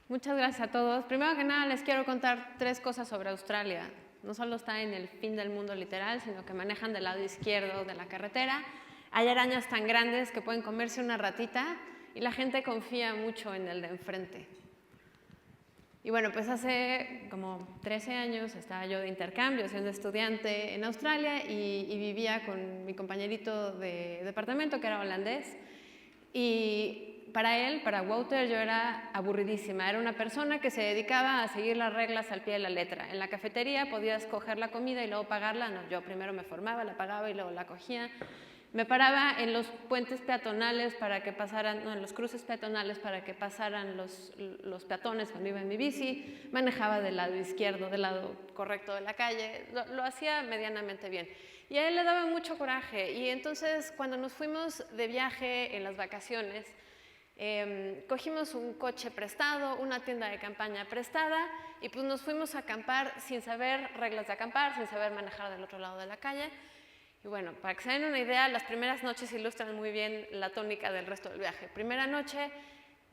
Muchas gracias a todos. Primero que nada, les quiero contar 3 cosas sobre Australia. No solo está en el fin del mundo literal, sino que manejan del lado izquierdo de la carretera. Hay arañas tan grandes que pueden comerse una ratita y la gente confía mucho en el de enfrente. Y bueno, pues hace como 13 años estaba yo de intercambio, siendo estudiante en Australia y vivía con mi compañerito de departamento que era holandés. Y para él, para Wouter, yo era aburridísima. Era una persona que se dedicaba a seguir las reglas al pie de la letra. En la cafetería podías coger la comida y luego pagarla. No, yo primero me formaba, la pagaba y luego la cogía. Me paraba en los puentes peatonales para que pasaran, no, en los cruces peatonales para que pasaran los peatones cuando iba en mi bici. Manejaba del lado izquierdo, del lado correcto de la calle. Lo hacía medianamente bien. Y a él le daba mucho coraje. Y entonces, cuando nos fuimos de viaje en las vacaciones, cogimos un coche prestado, una tienda de campaña prestada y pues nos fuimos a acampar sin saber reglas de acampar, sin saber manejar del otro lado de la calle. Y bueno, para que se den una idea, las primeras noches ilustran muy bien la tónica del resto del viaje. Primera noche,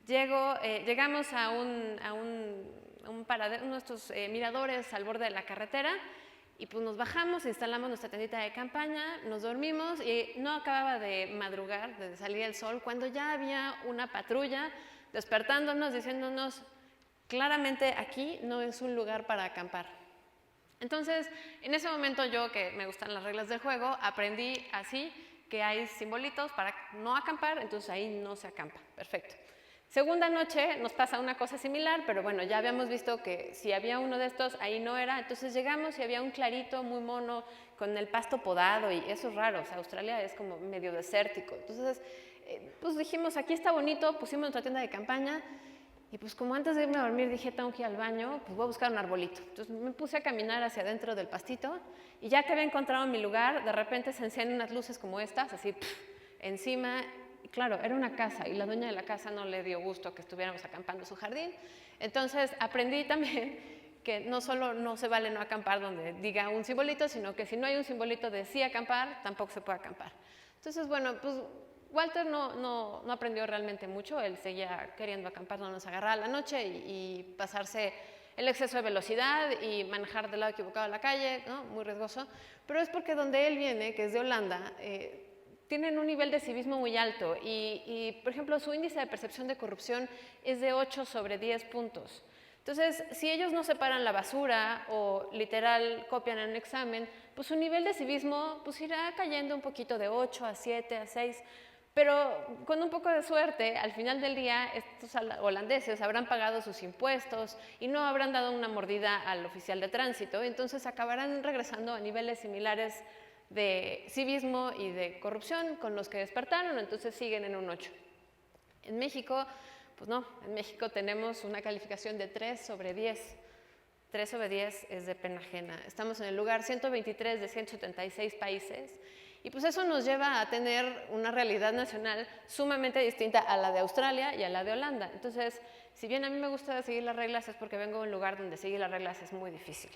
llegamos a un paradero, uno de estos miradores al borde de la carretera y pues nos bajamos, instalamos nuestra tendita de campaña, nos dormimos y no acababa de madrugar, de salir el sol, cuando ya había una patrulla despertándonos, diciéndonos, claramente aquí no es un lugar para acampar. Entonces, en ese momento yo, que me gustan las reglas del juego, aprendí así que hay simbolitos para no acampar, entonces ahí no se acampa. Perfecto. Segunda noche nos pasa una cosa similar, pero bueno, ya habíamos visto que si había uno de estos, ahí no era. Entonces llegamos y había un clarito muy mono con el pasto podado y eso es raro, o sea, Australia es como medio desértico. Entonces, pues dijimos, aquí está bonito, pusimos nuestra tienda de campaña. Y pues como antes de irme a dormir dije, tengo que ir al baño, pues voy a buscar un arbolito. Entonces me puse a caminar hacia adentro del pastito y ya que había encontrado mi lugar, de repente se encienden unas luces como estas, así encima. Y claro, era una casa y la dueña de la casa no le dio gusto que estuviéramos acampando en su jardín. Entonces aprendí también que no solo no se vale no acampar donde diga un simbolito, sino que si no hay un simbolito de sí acampar, tampoco se puede acampar. Entonces, bueno, pues Walter no aprendió realmente mucho, él seguía queriendo acampar donde nos agarraba la noche y pasarse el exceso de velocidad y manejar del lado equivocado de la calle, ¿no? Muy riesgoso, pero es porque donde él viene, que es de Holanda, tienen un nivel de civismo muy alto y, por ejemplo, su índice de percepción de corrupción es de 8 sobre 10 puntos. Entonces, si ellos no separan la basura o literal copian en un examen, pues su nivel de civismo pues irá cayendo un poquito de 8 a 7, a 6, pero con un poco de suerte, al final del día, estos holandeses habrán pagado sus impuestos y no habrán dado una mordida al oficial de tránsito, entonces acabarán regresando a niveles similares de civismo y de corrupción con los que despertaron, entonces siguen en un 8. En México, pues no, en México tenemos una calificación de 3 sobre 10. 3 sobre 10 es de pena ajena. Estamos en el lugar 123 de 176 países y pues eso nos lleva a tener una realidad nacional sumamente distinta a la de Australia y a la de Holanda. Entonces, si bien a mí me gusta seguir las reglas es porque vengo de un lugar donde seguir las reglas es muy difícil.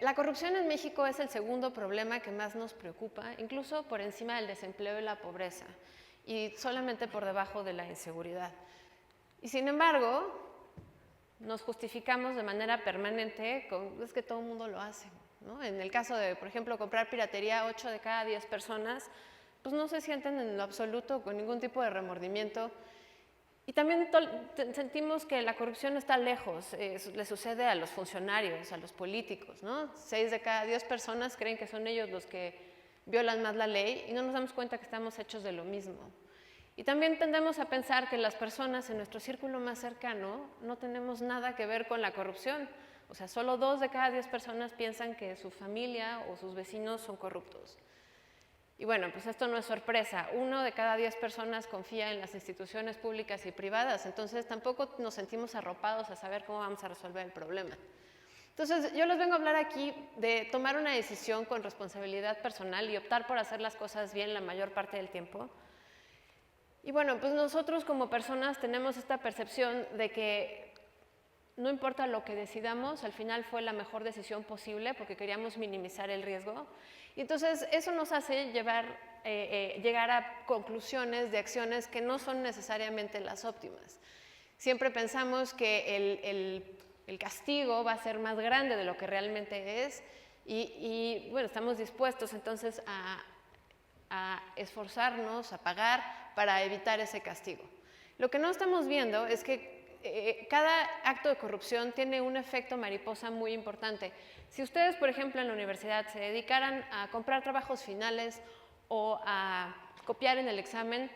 La corrupción en México es el segundo problema que más nos preocupa, incluso por encima del desempleo y la pobreza, y solamente por debajo de la inseguridad. Y sin embargo, nos justificamos de manera permanente con es que todo el mundo lo hace, ¿no? En el caso de, por ejemplo, comprar piratería, 8 de cada 10 personas pues no se sienten en lo absoluto con ningún tipo de remordimiento. Y también sentimos que la corrupción está lejos, le sucede a los funcionarios, a los políticos, ¿no? 6 de cada 10 personas creen que son ellos los que violan más la ley y no nos damos cuenta que estamos hechos de lo mismo. Y también tendemos a pensar que las personas en nuestro círculo más cercano no tenemos nada que ver con la corrupción. O sea, solo 2 de cada 10 personas piensan que su familia o sus vecinos son corruptos. Y bueno, pues esto no es sorpresa. 1 de cada 10 personas confía en las instituciones públicas y privadas, entonces tampoco nos sentimos arropados a saber cómo vamos a resolver el problema. Entonces, yo les vengo a hablar aquí de tomar una decisión con responsabilidad personal y optar por hacer las cosas bien la mayor parte del tiempo. Y bueno, pues nosotros como personas tenemos esta percepción de que no importa lo que decidamos, al final fue la mejor decisión posible porque queríamos minimizar el riesgo. Y entonces eso nos hace llevar llegar a conclusiones de acciones que no son necesariamente las óptimas. Siempre pensamos que el castigo va a ser más grande de lo que realmente es y bueno, estamos dispuestos entonces a esforzarnos, a pagar para evitar ese castigo. Lo que no estamos viendo es que cada acto de corrupción tiene un efecto mariposa muy importante. Si ustedes, por ejemplo, en la universidad se dedicaran a comprar trabajos finales o a copiar en el examen,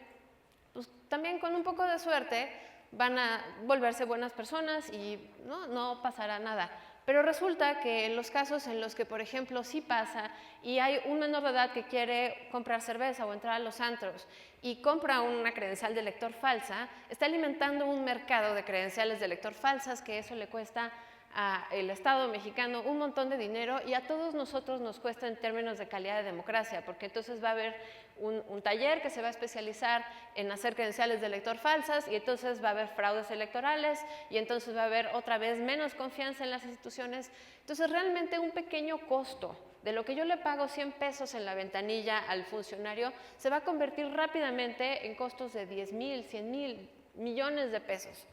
pues también con un poco de suerte van a volverse buenas personas y no pasará nada. Pero resulta que en los casos en los que, por ejemplo, sí pasa y hay un menor de edad que quiere comprar cerveza o entrar a los antros y compra una credencial de lector falsa, está alimentando un mercado de credenciales de lector falsas, que eso le cuesta al Estado mexicano un montón de dinero y a todos nosotros nos cuesta en términos de calidad de democracia, porque entonces va a haber un taller que se va a especializar en hacer credenciales de lector falsas y entonces va a haber fraudes electorales y entonces va a haber otra vez menos confianza en las instituciones. Entonces realmente un pequeño costo de lo que yo le pago 100 pesos en la ventanilla al funcionario se va a convertir rápidamente en costos de 10,000, 100,000, millones de pesos.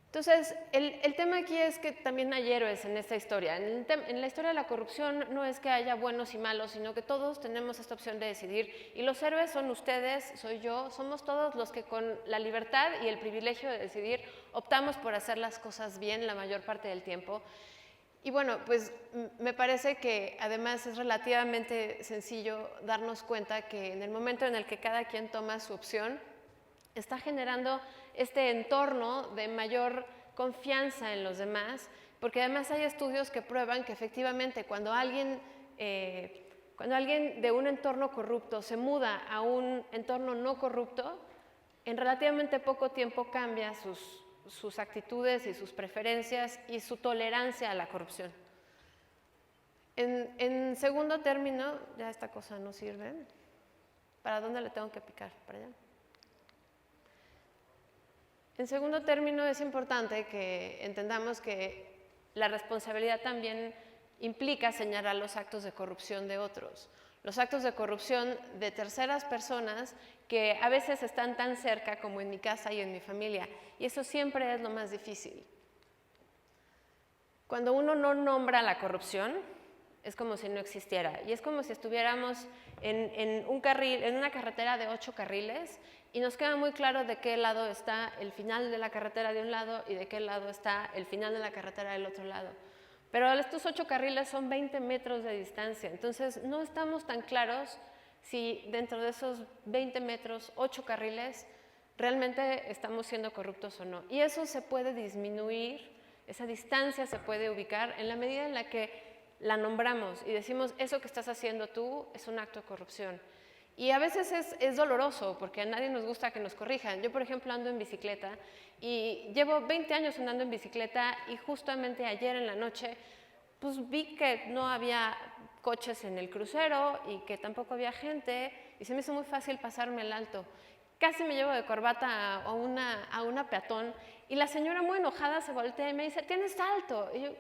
Entonces, el tema aquí es que también hay héroes en esta historia. En la historia de la corrupción no es que haya buenos y malos, sino que todos tenemos esta opción de decidir. Y los héroes son ustedes, soy yo, somos todos los que con la libertad y el privilegio de decidir optamos por hacer las cosas bien la mayor parte del tiempo. Y bueno, pues me parece que además es relativamente sencillo darnos cuenta que en el momento en el que cada quien toma su opción, está generando este entorno de mayor confianza en los demás, porque además hay estudios que prueban que efectivamente cuando alguien de un entorno corrupto se muda a un entorno no corrupto, en relativamente poco tiempo cambia sus actitudes y sus preferencias y su tolerancia a la corrupción. En segundo término, ya esta cosa no sirve. ¿Para dónde le tengo que picar? ¿Para allá? En segundo término, es importante que entendamos que la responsabilidad también implica señalar los actos de corrupción de otros, los actos de corrupción de terceras personas que a veces están tan cerca como en mi casa y en mi familia, y eso siempre es lo más difícil. Cuando uno no nombra la corrupción, es como si no existiera, y es como si estuviéramos en una carretera de 8 carriles y nos queda muy claro de qué lado está el final de la carretera de un lado y de qué lado está el final de la carretera del otro lado. Pero estos 8 carriles son 20 metros de distancia, entonces no estamos tan claros si dentro de esos 20 metros, 8 carriles, realmente estamos siendo corruptos o no. Y eso se puede disminuir, esa distancia se puede ubicar en la medida en la que la nombramos y decimos, eso que estás haciendo tú es un acto de corrupción. Y a veces es doloroso porque a nadie nos gusta que nos corrijan. Yo, por ejemplo, ando en bicicleta y llevo 20 años andando en bicicleta y justamente ayer en la noche pues vi que no había coches en el crucero y que tampoco había gente y se me hizo muy fácil pasarme el alto. Casi me llevo de corbata a una peatón y la señora muy enojada se voltea y me dice, ¿tienes salto? Y yo,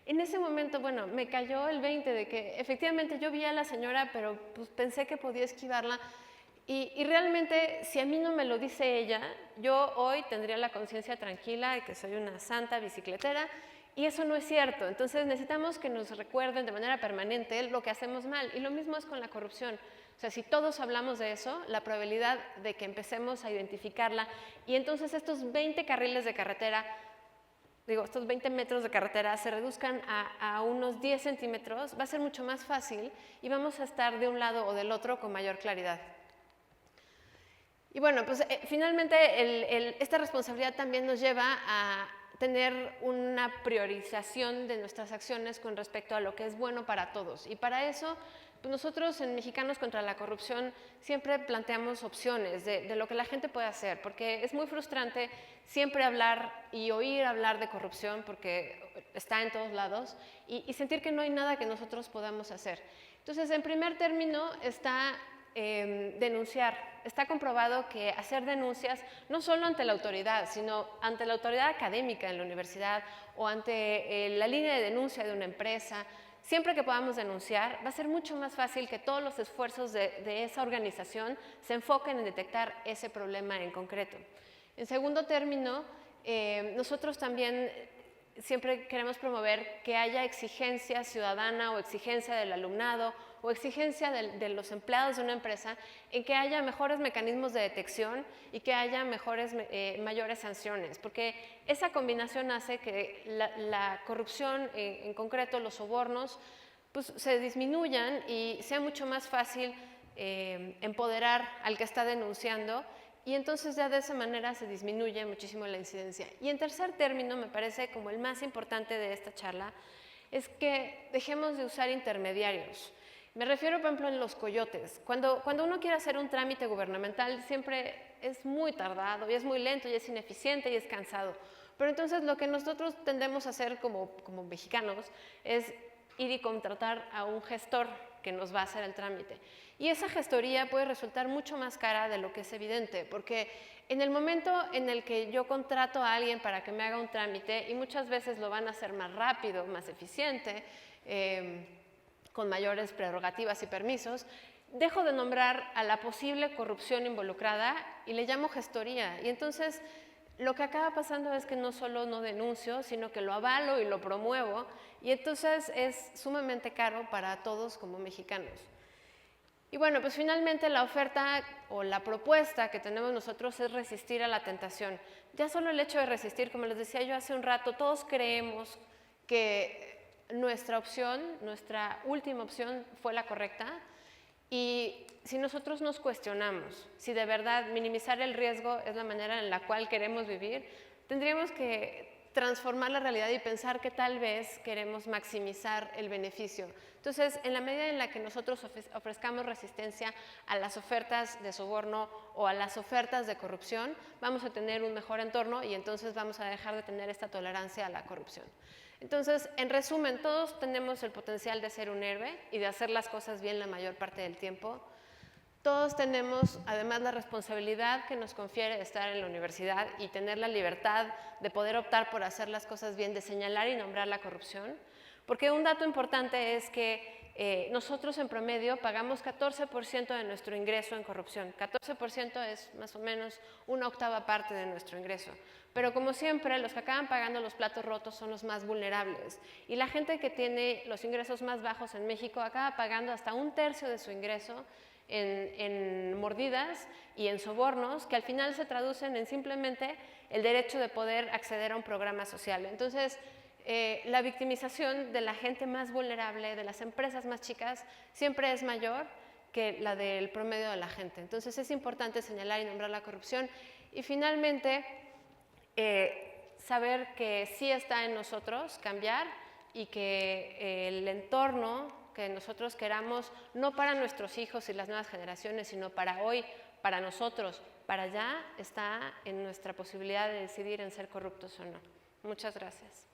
en ese momento, bueno, me cayó el 20 de que efectivamente yo vi a la señora, pero pues pensé que podía esquivarla. Y realmente, si a mí no me lo dice ella, yo hoy tendría la conciencia tranquila de que soy una santa bicicletera, y eso no es cierto. Entonces necesitamos que nos recuerden de manera permanente lo que hacemos mal. Y lo mismo es con la corrupción. O sea, si todos hablamos de eso, la probabilidad de que empecemos a identificarla, y entonces estos 20 carriles de carretera, estos 20 metros de carretera se reduzcan a unos 10 centímetros, va a ser mucho más fácil y vamos a estar de un lado o del otro con mayor claridad. Y bueno, pues finalmente esta responsabilidad también nos lleva a tener una priorización de nuestras acciones con respecto a lo que es bueno para todos. Y para eso, pues nosotros en Mexicanos contra la Corrupción siempre planteamos opciones de lo que la gente puede hacer, porque es muy frustrante siempre hablar y oír hablar de corrupción, porque está en todos lados, y sentir que no hay nada que nosotros podamos hacer. Entonces, en primer término está denunciar. Está comprobado que hacer denuncias no solo ante la autoridad, sino ante la autoridad académica en la universidad o ante la línea de denuncia de una empresa, siempre que podamos denunciar, va a ser mucho más fácil que todos los esfuerzos de esa organización se enfoquen en detectar ese problema en concreto. En segundo término, nosotros también siempre queremos promover que haya exigencia ciudadana o exigencia del alumnado o exigencia de los empleados de una empresa en que haya mejores mecanismos de detección y que haya mayores sanciones, porque esa combinación hace que la corrupción, en concreto los sobornos, pues, se disminuyan y sea mucho más fácil empoderar al que está denunciando, y entonces ya de esa manera se disminuye muchísimo la incidencia. Y en tercer término, me parece como el más importante de esta charla, es que dejemos de usar intermediarios. Me refiero, por ejemplo, en los coyotes. Cuando uno quiere hacer un trámite gubernamental, siempre es muy tardado, y es muy lento, y es ineficiente, y es cansado. Pero entonces lo que nosotros tendemos a hacer como mexicanos es ir y contratar a un gestor que nos va a hacer el trámite. Y esa gestoría puede resultar mucho más cara de lo que es evidente, porque en el momento en el que yo contrato a alguien para que me haga un trámite, y muchas veces lo van a hacer más rápido, más eficiente, con mayores prerrogativas y permisos, dejo de nombrar a la posible corrupción involucrada y le llamo gestoría. Y entonces lo que acaba pasando es que no solo no denuncio, sino que lo avalo y lo promuevo, y entonces es sumamente caro para todos como mexicanos. Y bueno, pues finalmente la oferta o la propuesta que tenemos nosotros es resistir a la tentación. Ya solo el hecho de resistir, como les decía yo hace un rato, todos creemos que nuestra opción, nuestra última opción fue la correcta, y si nosotros nos cuestionamos si de verdad minimizar el riesgo es la manera en la cual queremos vivir, tendríamos que transformar la realidad y pensar que tal vez queremos maximizar el beneficio. Entonces, en la medida en la que nosotros ofrezcamos resistencia a las ofertas de soborno o a las ofertas de corrupción, vamos a tener un mejor entorno, y entonces vamos a dejar de tener esta tolerancia a la corrupción. Entonces, en resumen, todos tenemos el potencial de ser un héroe y de hacer las cosas bien la mayor parte del tiempo. Todos tenemos, además, la responsabilidad que nos confiere estar en la universidad y tener la libertad de poder optar por hacer las cosas bien, de señalar y nombrar la corrupción. Porque un dato importante es que nosotros en promedio pagamos 14% de nuestro ingreso en corrupción. 14% es más o menos una octava parte de nuestro ingreso. Pero como siempre, los que acaban pagando los platos rotos son los más vulnerables. Y la gente que tiene los ingresos más bajos en México acaba pagando hasta un tercio de su ingreso en mordidas y en sobornos, que al final se traducen en simplemente el derecho de poder acceder a un programa social. Entonces, la victimización de la gente más vulnerable, de las empresas más chicas, siempre es mayor que la del promedio de la gente. Entonces, es importante señalar y nombrar la corrupción. Y finalmente, saber que sí está en nosotros cambiar, y que el entorno que nosotros queramos, no para nuestros hijos y las nuevas generaciones, sino para hoy, para nosotros, para allá, está en nuestra posibilidad de decidir en ser corruptos o no. Muchas gracias.